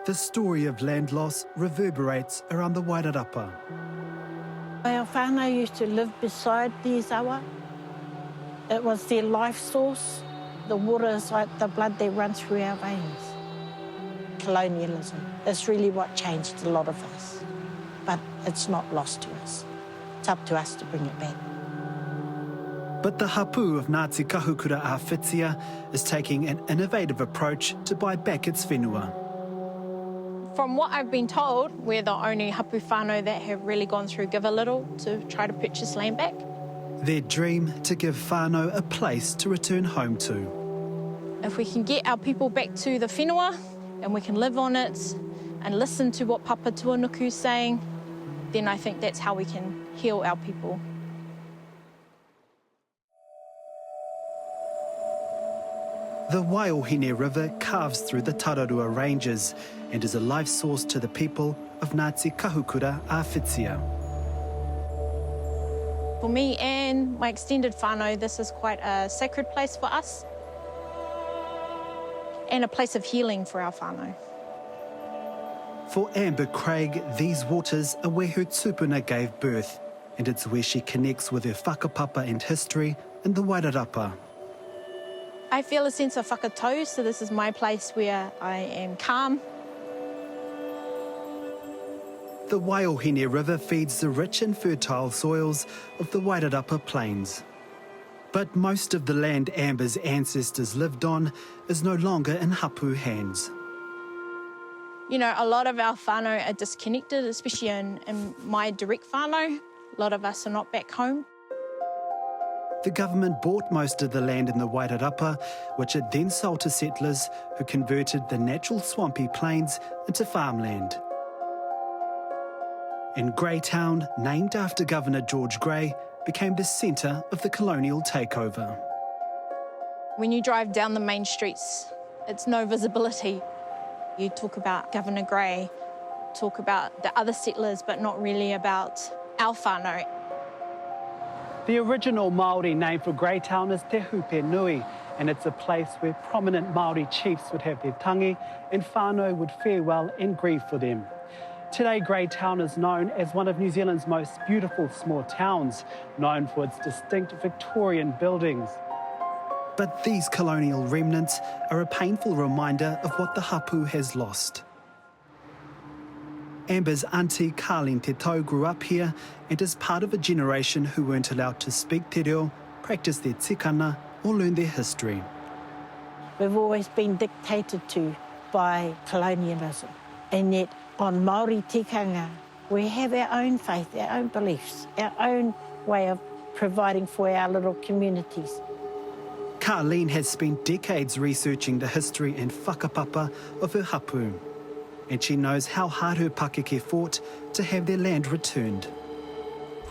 The story of land loss reverberates around the Wairarapa. Our whānau used to live beside the izawa. It was their life source. The water is like the blood that runs through our veins. Colonialism is really what changed a lot of us. But it's not lost to us. It's up to us to bring it back. But the hapū of Ngāti Kahukura-awhitia is taking an innovative approach to buy back its whenua. From what I've been told, we're the only hapū whānau that have really gone through Givealittle to try to purchase land back. Their dream to give whānau a place to return home to. If we can get our people back to the whenua and we can live on it and listen to what Papa Tuanuku's saying, then I think that's how we can heal our people. The Wairarapa River carves through the Tararua Ranges and is a life source to the people of Ngāti Kahukura-awhitia. For me and my extended whānau, this is quite a sacred place for us and a place of healing for our whānau. For Amber Craig, these waters are where her tupuna gave birth, and it's where she connects with her whakapapa and history in the Wairarapa. I feel a sense of whakatau, so this is my place where I am calm. The Wairarapa River feeds the rich and fertile soils of the Wairarapa Plains. But most of the land Amber's ancestors lived on is no longer in hapū hands. You know, a lot of our whānau are disconnected, especially in my direct whānau. A lot of us are not back home. The government bought most of the land in the Wairarapa, which it then sold to settlers who converted the natural swampy plains into farmland. And Greytown, named after Governor George Grey, became the centre of the colonial takeover. When you drive down the main streets, it's no visibility. You talk about Governor Grey, talk about the other settlers, but not really about our whānau. The original Māori name for Greytown is Te Hupe Nui, and it's a place where prominent Māori chiefs would have their tangi and whānau would fare well and grieve for them. Today, Greytown is known as one of New Zealand's most beautiful small towns, known for its distinct Victorian buildings. But these colonial remnants are a painful reminder of what the hapū has lost. Amber's auntie Karlene Te Tau grew up here and is part of a generation who weren't allowed to speak te reo, practice their tikana or learn their history. We've always been dictated to by colonialism, and yet on Māori tikanga we have our own faith, our own beliefs, our own way of providing for our little communities. Karlene has spent decades researching the history and whakapapa of her hapū, and she knows how hard her pakeke fought to have their land returned.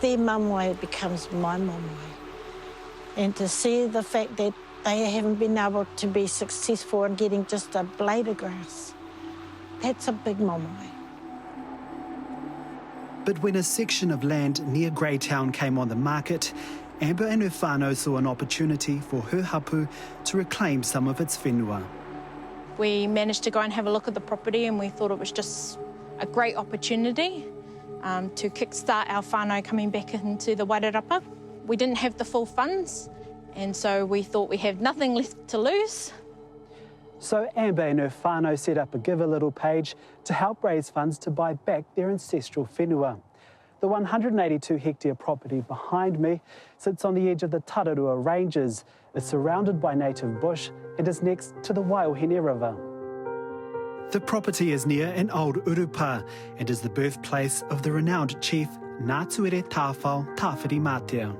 Their mamwai becomes my mamwai. And to see the fact that they haven't been able to be successful in getting just a blade of grass, that's a big mamwai. But when a section of land near Greytown came on the market, Amber and her whānau saw an opportunity for her hapū to reclaim some of its whenua. We managed to go and have a look at the property and we thought it was just a great opportunity to kickstart our whānau coming back into the Wairarapa. We didn't have the full funds, and so we thought we have nothing left to lose. So Amber and her whānau set up a Givealittle page to help raise funds to buy back their ancestral whenua. The 182-hectare property behind me sits on the edge of the Tararua Ranges. It's surrounded by native bush and is next to the Wairarapa River. The property is near an old urupa and is the birthplace of the renowned chief Ngātuere Tāwhao Tāwhiri Mātea.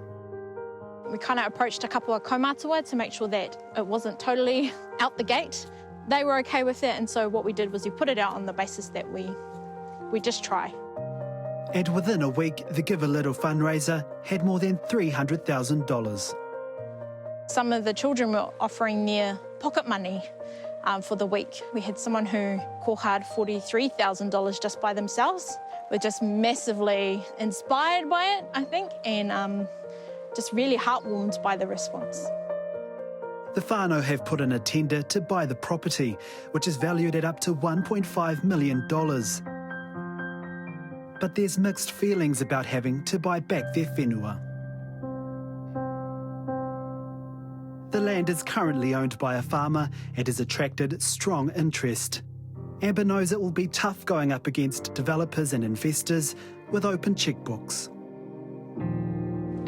We kind of approached a couple of kaumātua to make sure that it wasn't totally out the gate. They were okay with it, and so what we did was we put it out on the basis that we just try. And within a week, the Givealittle fundraiser had more than $300,000. Some of the children were offering their pocket money for the week. We had someone who kohād $43,000 just by themselves. We're just massively inspired by it, I think, and just really heartwarmed by the response. The whānau have put in a tender to buy the property, which is valued at up to $1.5 million. But there's mixed feelings about having to buy back their whenua. The land is currently owned by a farmer and has attracted strong interest. Amber knows it will be tough going up against developers and investors with open checkbooks.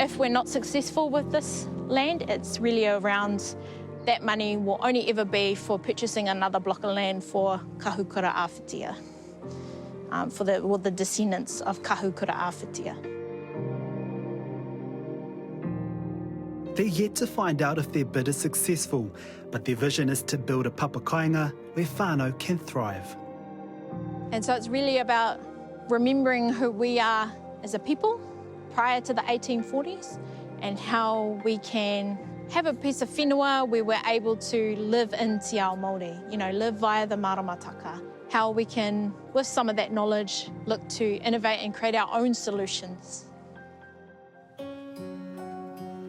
If we're not successful with this land, it's really around that money will only ever be for purchasing another block of land for Kahukura-awhitia, for the descendants of Kahukura-awhitia. They're yet to find out if their bid is successful, but their vision is to build a papakainga where whānau can thrive. And so it's really about remembering who we are as a people prior to the 1840s and how we can have a piece of whenua where we're able to live in te ao Māori, live via the maramataka. How we can, with some of that knowledge, look to innovate and create our own solutions.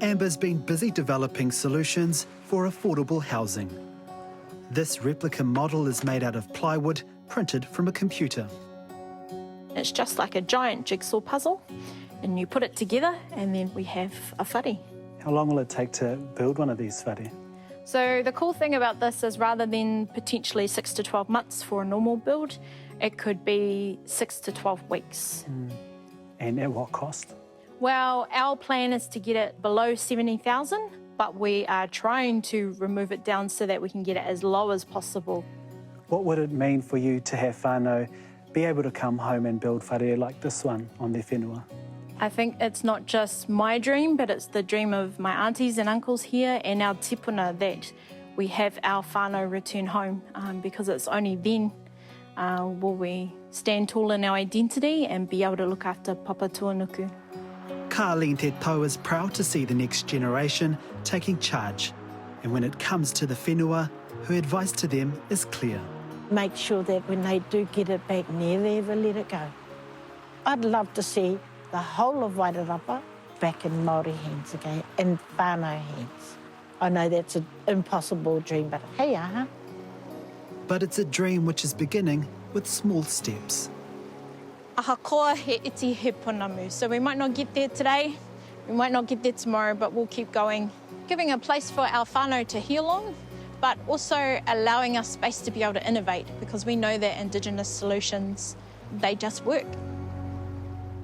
Amber's been busy developing solutions for affordable housing. This replica model is made out of plywood printed from a computer. It's just like a giant jigsaw puzzle, and you put it together and then we have a whare. How long will it take to build one of these whare? So the cool thing about this is rather than potentially 6 to 12 months for a normal build, it could be 6 to 12 weeks. And at what cost? Well, our plan is to get it below 70,000, but we are trying to remove it down so that we can get it as low as possible. What would it mean for you to have whānau be able to come home and build whare like this one on their whenua? I think it's not just my dream, but it's the dream of my aunties and uncles here and our tipuna that we have our whānau return home, because it's only then will we stand tall in our identity and be able to look after Papa Tuanuku. Karlene te tau is proud to see the next generation taking charge. And when it comes to the whenua, her advice to them is clear. Make sure that when they do get it back, never ever let it go. I'd love to see the whole of Wairarapa back in Māori hands again, in whānau hands. I know that's an impossible dream, but hey, But it's a dream which is beginning with small steps. Ahakoa he iti he punamu. So we might not get there today, we might not get there tomorrow, but we'll keep going. Giving a place for our whānau to heal on, but also allowing us space to be able to innovate, because we know that Indigenous solutions, they just work.